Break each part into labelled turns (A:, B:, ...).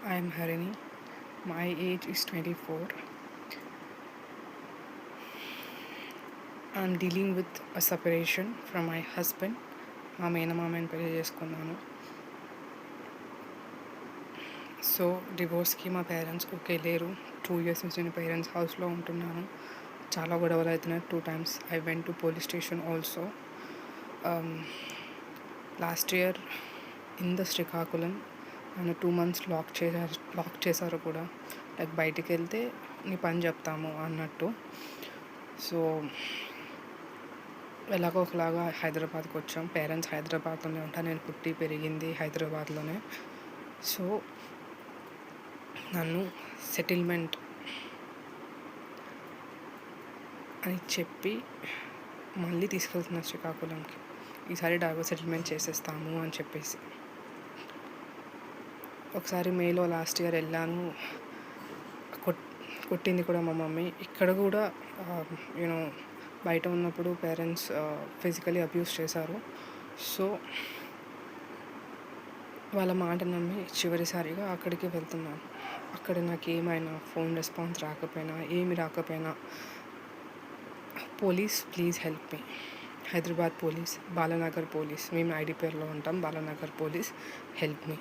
A: I am Harini. My age is 24. I'm dealing with a separation from my husband. మా మేనమామని పెళ్లి చేసుకున్నాను. So డివోర్స్కి మా parents okay లేరు. 2 years నుంచి నేను పేరెంట్స్ హౌస్లో ఉంటున్నాను. చాలా గొడవలు అవుతున్నాయి. 2 times I went to police station also. Last year in the Srikakulam నన్ను 2 months లాక్ చేశారు కూడా. లైక్ బయటికి వెళ్తే నీ పని చెప్తాము అన్నట్టు. సో ఎలాగో ఒకలాగా హైదరాబాద్కి వచ్చాం. పేరెంట్స్ హైదరాబాద్లోనే ఉంటాను. నేను పుట్టి పెరిగింది హైదరాబాద్లోనే. సో నన్ను సెటిల్మెంట్ అని చెప్పి మళ్ళీ తీసుకెళ్తున్నా శ్రీకాకుళంకి. ఈసారి డైవర్స్ సెటిల్మెంట్ చేసేస్తాము అని చెప్పేసి. ఒకసారి మేలో లాస్ట్ ఇయర్ వెళ్ళాను. కొట్టింది కూడా మా మమ్మీ. ఇక్కడ కూడా యూనో బయట ఉన్నప్పుడు పేరెంట్స్ ఫిజికలీ అబ్యూస్ చేశారు. సో వాళ్ళ మాట నమ్మి చివరిసారిగా అక్కడికి వెళ్తున్నాను. అక్కడ నాకు ఏమైనా ఫోన్ రెస్పాన్స్ రాకపోయినా ఏమి రాకపోయినా police please help me. Hyderabad police, Balanagar police, మేము ఐడిపిఆర్లో ఉంటాం. Balanagar police help me.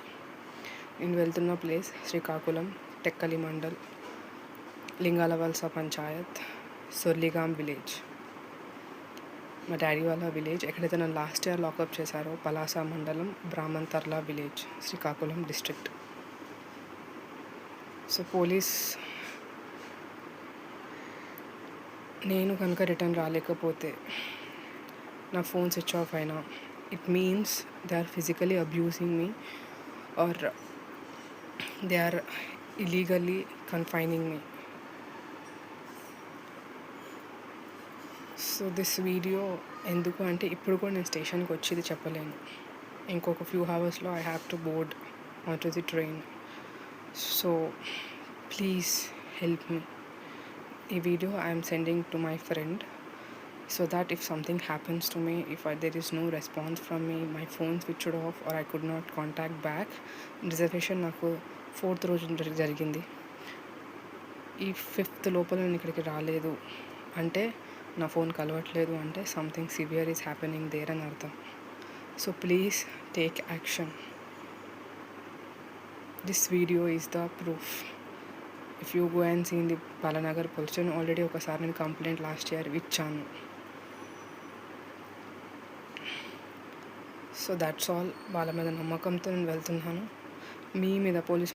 A: నేను వెళ్తున్న ప్లేస్ శ్రీకాకుళం టెక్కలి మండల్, లింగాలవలస పంచాయత్, సొర్లిగాం విలేజ్. మా డాడీ వాళ్ళ విలేజ్. ఎక్కడైతే నన్ను లాస్ట్ ఇయర్ లాకప్ చేశారో పలాస మండలం, Brahmantarla village, Srikakulam district. So police నేను కనుక రిటర్న్ రాలేకపోతే, నా ఫోన్ స్విచ్ ఆఫ్ అయినా, it means they are physically abusing me or they are illegally confining me. So this video ఎందుకు అంటే, ఇప్పుడు కూడా నేను స్టేషన్కి వచ్చి ఇది చెప్పలేను. ఇంకొక ఫ్యూ అవర్స్లో I have to board on to the train. So please help me. ఈ video I'm sending to my friend so that if something happens to me, if there is no response from me, my phone switched off or I could not contact back. Reservation నాకు 4th రోజు జరిగింది. ఈ 5th లోపల నేను ఇక్కడికి రాలేదు అంటే, నా ఫోన్ కలవట్లేదు అంటే something severe is happening there అని అర్థం. So please take action. This video is the proof. If you go and see in the Balanagar police station, already ఒకసారి నేను కంప్లైంట్ లాస్ట్ ఇయర్ ఇచ్చాను. So that's all. వాళ్ళ మీద నమ్మకంతో నేను వెళ్తున్నాను. మీ మీద పోలీస్